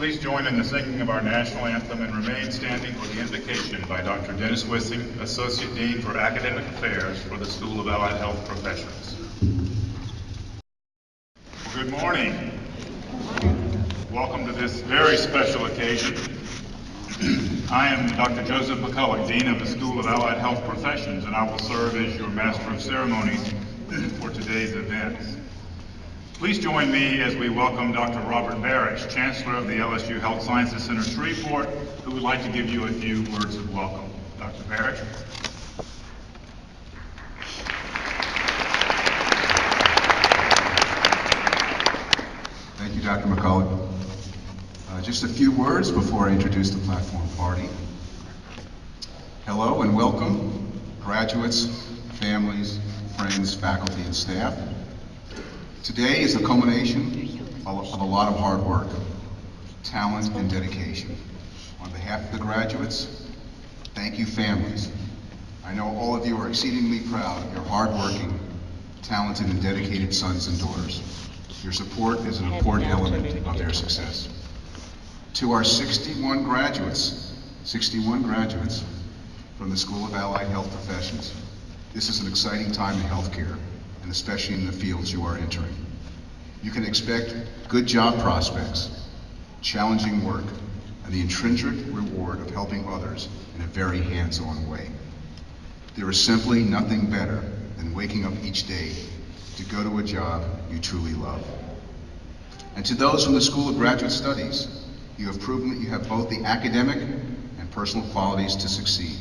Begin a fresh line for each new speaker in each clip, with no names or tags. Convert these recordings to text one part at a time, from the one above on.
Please join in the singing of our national anthem and remain standing for the invocation by Dr. Dennis Wissing, Associate Dean for Academic Affairs for the School of Allied Health Professions. Well, good morning. Welcome to this very special occasion. I am Dr. Joseph McCulloch, Dean of the School of Allied Health Professions, and I will serve as your Master of Ceremonies for today's events. Please join me as we welcome Dr. Robert Barish, Chancellor of the LSU Health Sciences Center Shreveport, who would like to give you a few words of welcome. Dr. Barish.
Thank you, Dr. McCulloch. Just a few words before I introduce the platform party. Hello and welcome, graduates, families, friends, faculty, and staff. Today is the culmination of a lot of hard work, talent, and dedication. On behalf of the graduates, thank you, families. I know all of you are exceedingly proud of your hardworking, talented, and dedicated sons and daughters. Your support is an important element of their success. To our 61 graduates from the School of Allied Health Professions, this is an exciting time in healthcare, and especially in the fields you are entering. You can expect good job prospects, challenging work, and the intrinsic reward of helping others in a very hands-on way. There is simply nothing better than waking up each day to go to a job you truly love. And to those from the School of Graduate Studies, you have proven that you have both the academic and personal qualities to succeed.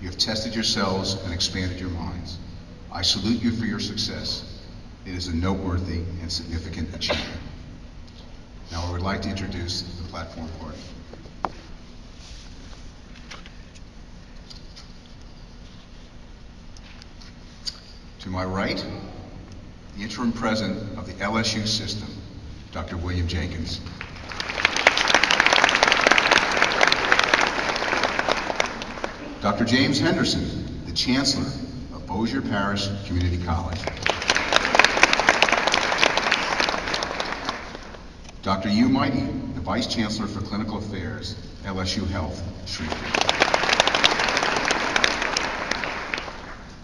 You have tested yourselves and expanded your minds. I salute you for your success. It is a noteworthy and significant achievement. Now I would like to introduce the platform party. To my right, the interim president of the LSU system, Dr. William Jenkins. Dr. James Henderson, the Chancellor of Bossier Parish Community College. Dr. Hugh Mighty, the Vice Chancellor for Clinical Affairs, LSU Health, Shreveport.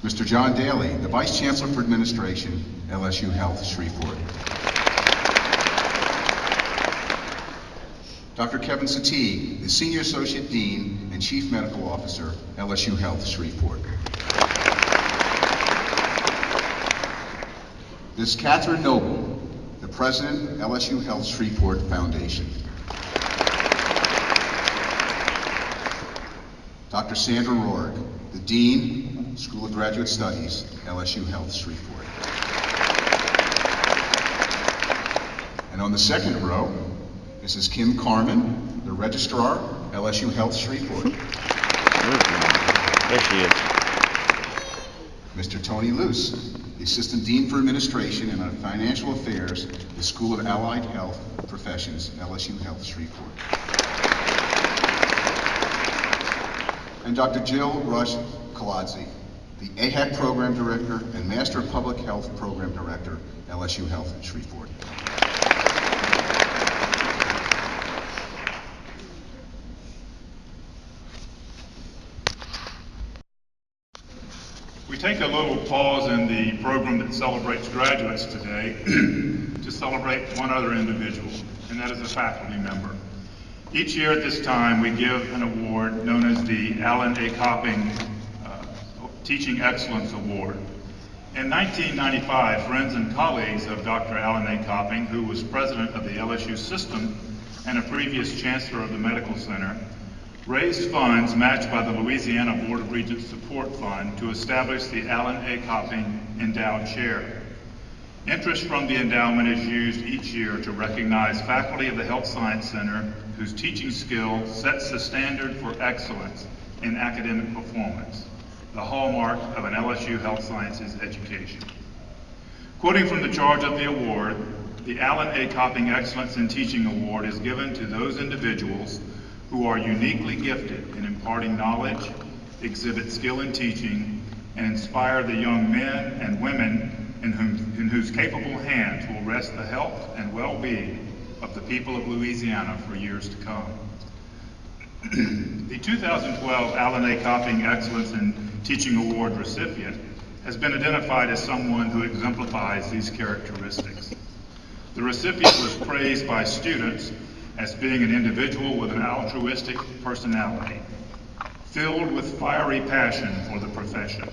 Mr. John Daly, the Vice Chancellor for Administration, LSU Health, Shreveport. Dr. Kevin Satie, the Senior Associate Dean and Chief Medical Officer, LSU Health, Shreveport. Ms. Catherine Noble, the President of LSU Health Shreveport Foundation. Dr. Sandra Rohrig, the Dean, School of Graduate Studies, LSU Health Shreveport. And on the second row, Mrs. Kim Carmen, the Registrar, LSU Health Shreveport.
There she is.
Mr. Tony Luce, the Assistant Dean for Administration and Financial Affairs, the School of Allied Health Professions, LSU Health Shreveport. And Dr. Jill Rush Colazzi, the AHEC Program Director and Master of Public Health Program Director, LSU Health Shreveport.
We take a little pause in the program that celebrates graduates today to celebrate one other individual, and that is a faculty member. Each year at this time, we give an award known as the Alan A. Copping Teaching Excellence Award. In 1995, friends and colleagues of Dr. Alan A. Copping, who was president of the LSU system and a previous chancellor of the medical center, raised funds matched by the Louisiana Board of Regents Support Fund to establish the Alan A. Copping Endowed Chair. Interest from the endowment is used each year to recognize faculty of the Health Science Center whose teaching skill sets the standard for excellence in academic performance, the hallmark of an LSU Health Sciences education. Quoting from the charge of the award, the Alan A. Copping Excellence in Teaching Award is given to those individuals who are uniquely gifted in imparting knowledge, exhibit skill in teaching, and inspire the young men and women in whose capable hands will rest the health and well-being of the people of Louisiana for years to come. The 2012 Alan A. Copping Excellence in Teaching Award recipient has been identified as someone who exemplifies these characteristics. The recipient was praised by students as being an individual with an altruistic personality, filled with fiery passion for the profession,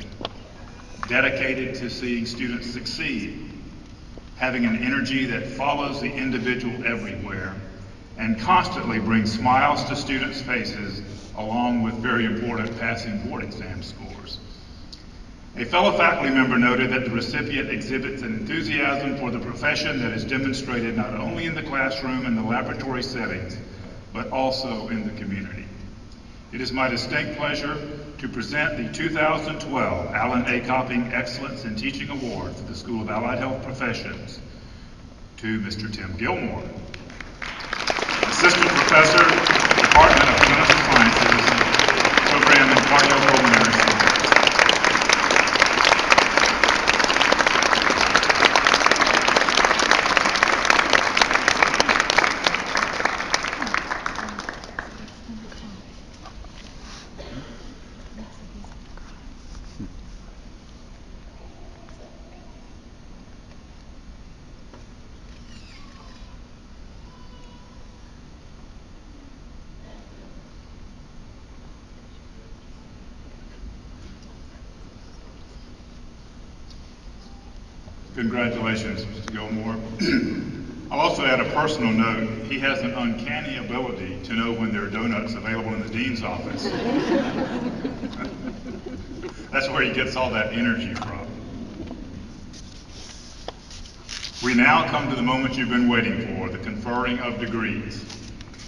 dedicated to seeing students succeed, having an energy that follows the individual everywhere, and constantly brings smiles to students' faces, along with very important passing board exam scores. A fellow faculty member noted that the recipient exhibits an enthusiasm for the profession that is demonstrated not only in the classroom and the laboratory settings, but also in the community. It is my distinct pleasure to present the 2012 Alan A. Copping Excellence in Teaching Award for the School of Allied Health Professions to Mr. Tim Gilmore, Assistant Professor, Department of Clinical Sciences, Program in Cardiopulmonary Science. Congratulations, Mr. Gilmore. I'll also add a personal note. He has an uncanny ability to know when there are donuts available in the dean's office. That's where he gets all that energy from. We now come to the moment you've been waiting for, the conferring of degrees.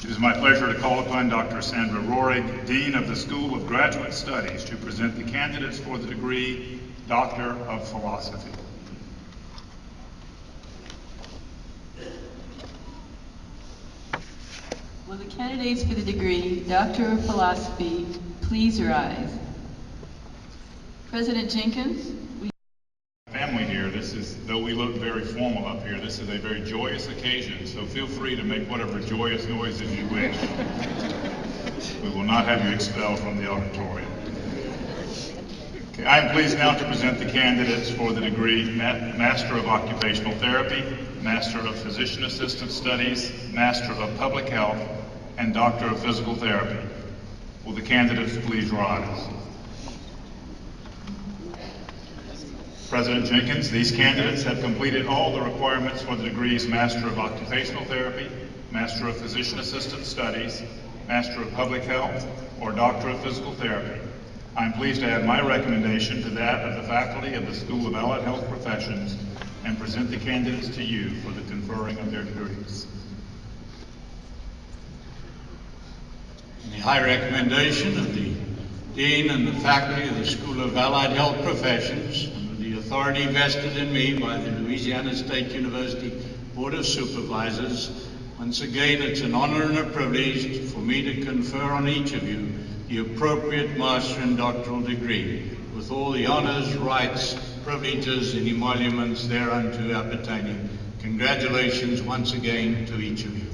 It is my pleasure to call upon Dr. Sandra Rohrig, Dean of the School of Graduate Studies, to present the candidates for the degree Doctor of Philosophy.
Will the candidates for the degree Doctor of Philosophy please rise? President Jenkins,
Family here, though we look very formal up here, this is a very joyous occasion, so feel free to make whatever joyous noises you wish. We will not have you expelled from the auditorium. Okay, I am pleased now to present the candidates for the degree Master of Occupational Therapy, Master of Physician Assistant Studies, Master of Public Health, and Doctor of Physical Therapy. Will the candidates please rise? President Jenkins, these candidates have completed all the requirements for the degrees Master of Occupational Therapy, Master of Physician Assistant Studies, Master of Public Health, or Doctor of Physical Therapy. I am pleased to add my recommendation to that of the faculty of the School of Allied Health Professions and present the candidates to you for the conferring of their degrees.
The high recommendation of the Dean and the faculty of the School of Allied Health Professions, and with the authority vested in me by the Louisiana State University Board of Supervisors, once again it's an honor and a privilege for me to confer on each of you the appropriate master and doctoral degree, with all the honors, rights, privileges, and emoluments thereunto appertaining. Congratulations once again to each of you.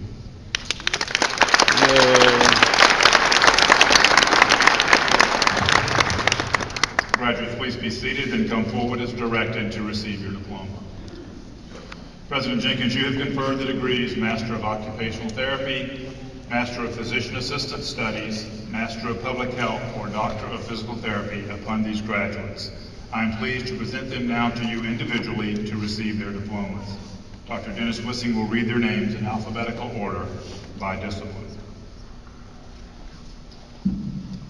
Graduates, please be seated and come forward as directed to receive your diploma. President Jenkins, you have conferred the degrees Master of Occupational Therapy, Master of Physician Assistant Studies, Master of Public Health, or Doctor of Physical Therapy upon these graduates. I am pleased to present them now to you individually to receive their diplomas. Dr. Dennis Wissing will read their names in alphabetical order by discipline.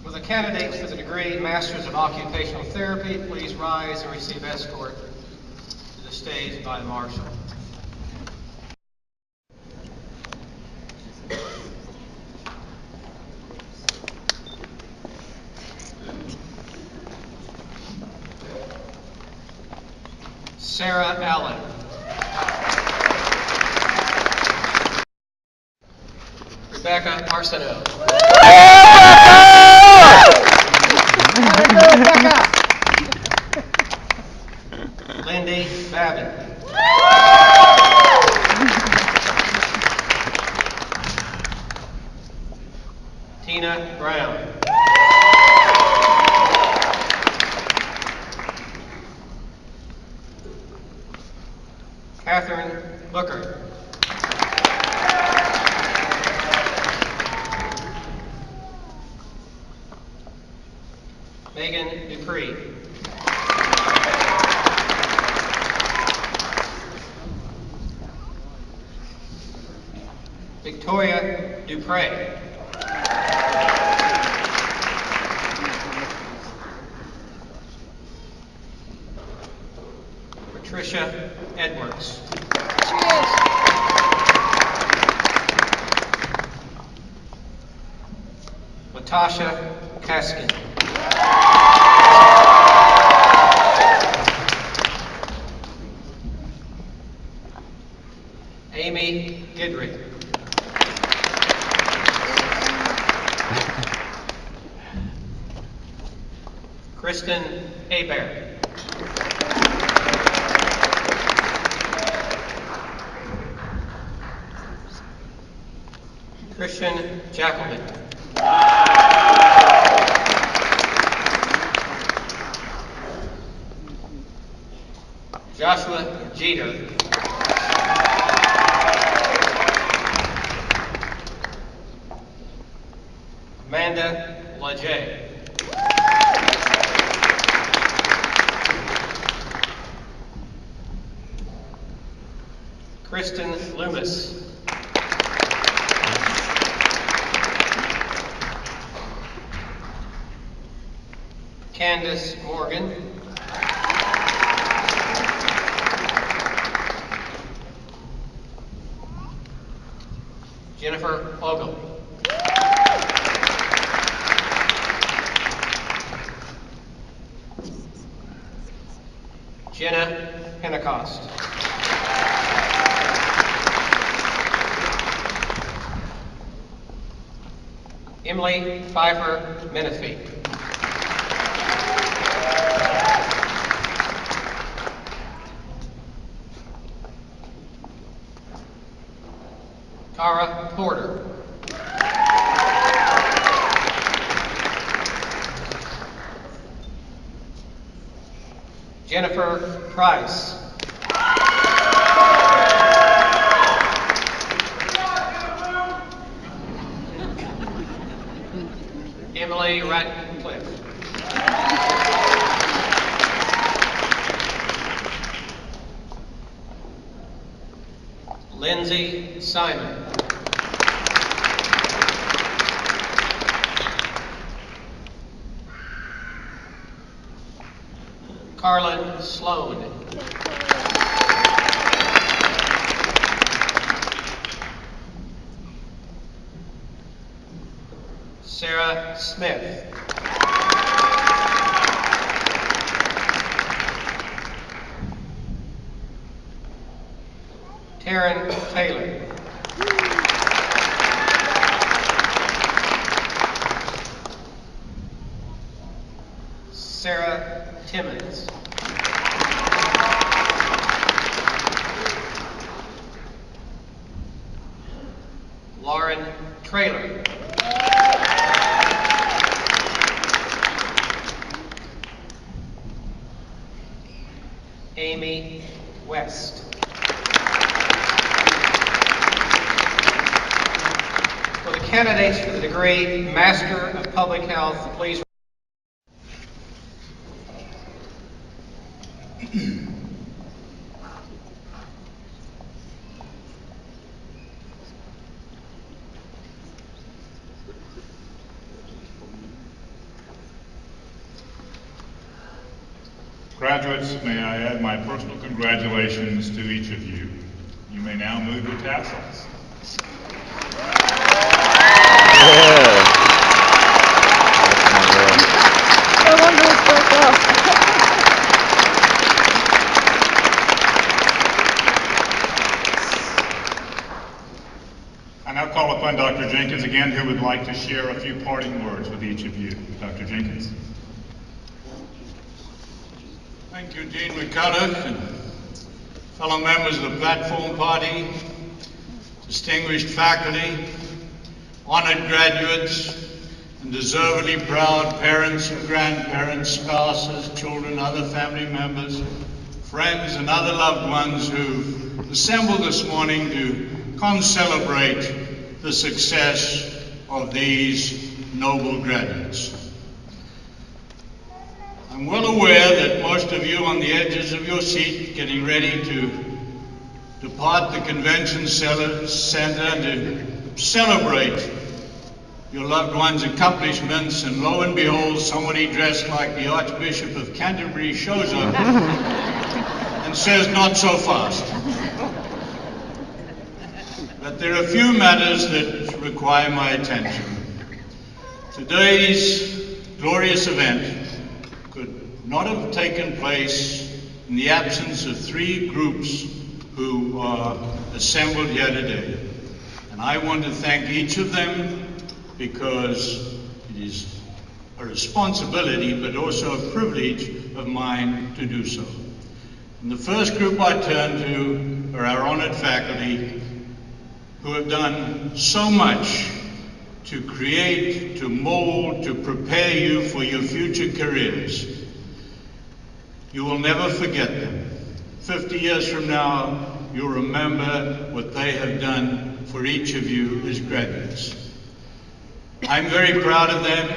Will the candidates for the degree Masters of Occupational Therapy please rise and receive escort to the stage by the marshal. Sarah Allen. Becca Arsenault. Lindy Babin. Booker. Megan Dupree. Victoria Dupre. Patricia Edwards. Latasha Kaskin. Amy Gidrick. Kristen Hebert. Christian Jackelman. Joshua Jeter. Amanda Lejay. Kristen Loomis. Candace Morgan. Jennifer Ogle. Jenna Pentecost. Emily Pfeiffer Menifee. Cara Porter. Jennifer Price. Emily Ratcliffe. Lindsay Simon. Carlin Sloan. Sarah Smith. Taryn Taylor. Sarah Timmons. Lauren Traylor. Amy West. For the candidates for the degree Master of Public Health, please.
Graduates, may I add my personal congratulations to each of you. You may now move your tassels. I now call upon Dr. Jenkins again, who would like to share a few parting words with each of you. Dr. Jenkins.
Thank you, Dean McCullough, and fellow members of the Platform Party, distinguished faculty, honored graduates, and deservedly proud parents and grandparents, spouses, children, other family members, friends and other loved ones who've assembled this morning to celebrate the success of these noble graduates. I'm well aware that most of you on the edges of your seat getting ready to depart the convention center to celebrate your loved one's accomplishments, and lo and behold, somebody dressed like the Archbishop of Canterbury shows up and says, "Not so fast." But there are a few matters that require my attention. Today's glorious event could not have taken place in the absence of three groups who are assembled here today. And I want to thank each of them, because it is a responsibility but also a privilege of mine to do so. And the first group I turn to are our honored faculty, who have done so much to create, to mold, to prepare you for your future careers. You will never forget them. 50 years from now, you'll remember what they have done for each of you as graduates. I'm very proud of them,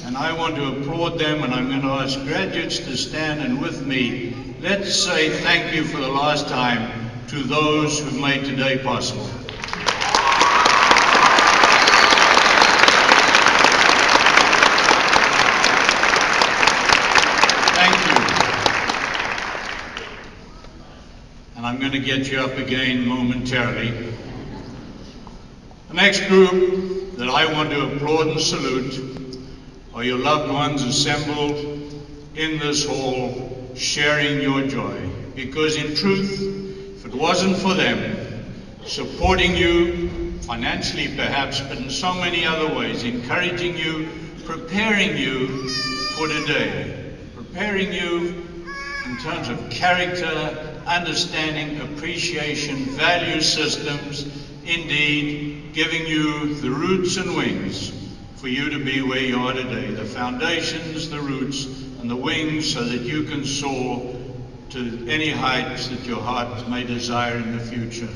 and I want to applaud them, and I'm going to ask graduates to stand, and with me, let's say thank you for the last time to those who made today possible. Thank you. And I'm going to get you up again momentarily. The next group that I want to applaud and salute are your loved ones assembled in this hall, sharing your joy. Because in truth, if it wasn't for them supporting you, financially perhaps, but in so many other ways, encouraging you, preparing you for today, preparing you in terms of character, understanding, appreciation, value systems, indeed, giving you the roots and wings for you to be where you are today. The foundations, the roots, and the wings so that you can soar to any heights that your heart may desire in the future.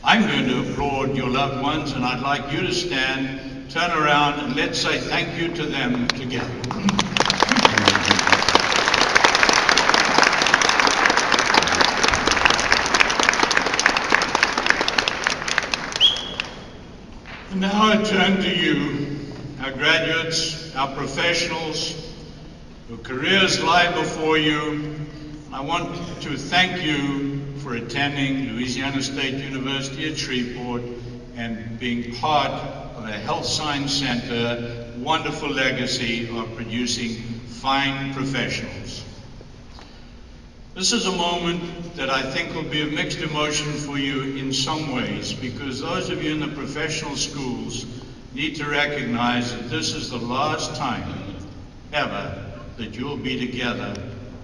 I'm going to applaud your loved ones, and I'd like you to stand, turn around, and let's say thank you to them together. And now I turn to you, our graduates, our professionals, your careers lie before you. I want to thank you for attending Louisiana State University at Shreveport and being part of a health science center, wonderful legacy of producing fine professionals. This is a moment that I think will be of mixed emotion for you in some ways, because those of you in the professional schools need to recognize that this is the last time ever that you'll be together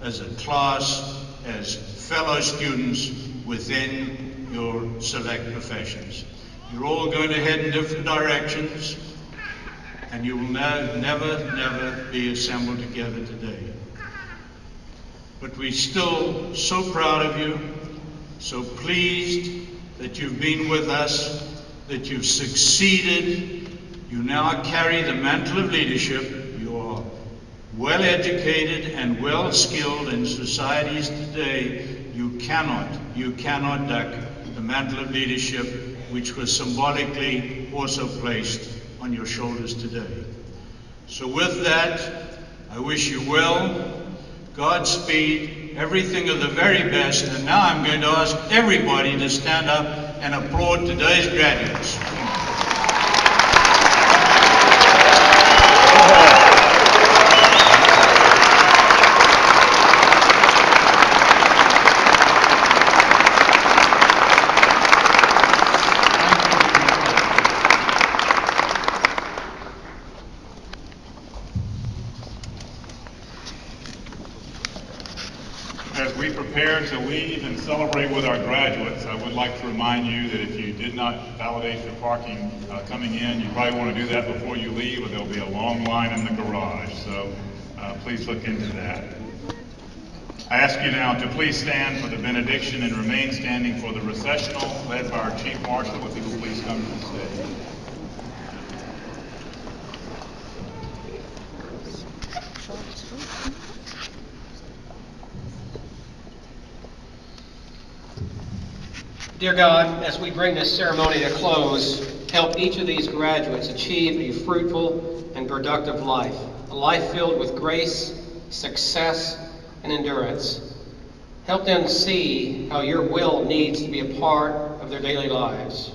as a class, as fellow students within your select professions. You're all going to head in different directions, and you will never be assembled together today. But we're still so proud of you, so pleased that you've been with us, that you've succeeded. You now carry the mantle of leadership. You are well educated and well skilled in societies today. You cannot duck the mantle of leadership which was symbolically also placed on your shoulders today. So with that, I wish you well, Godspeed, everything of the very best, and now I'm going to ask everybody to stand up and applaud today's graduates.
As we prepare to leave and celebrate with our graduates, I would like to remind you that if you did not validate your parking coming in, you probably want to do that before you leave, or there'll be a long line in the garage. So please look into that. I ask you now to please stand for the benediction and remain standing for the recessional led by our Chief Marshal. If you will please come to the stage.
Dear God, as we bring this ceremony to close, help each of these graduates achieve a fruitful and productive life, a life filled with grace, success, and endurance. Help them see how your will needs to be a part of their daily lives.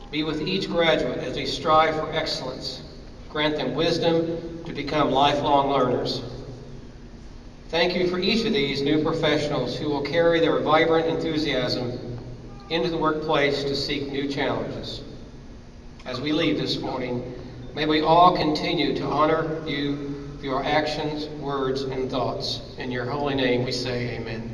Be with each graduate as they strive for excellence. Grant them wisdom to become lifelong learners. Thank you for each of these new professionals who will carry their vibrant enthusiasm into the workplace to seek new challenges. As we leave this morning, may we all continue to honor you through our actions, words, and thoughts. In your holy name we say amen.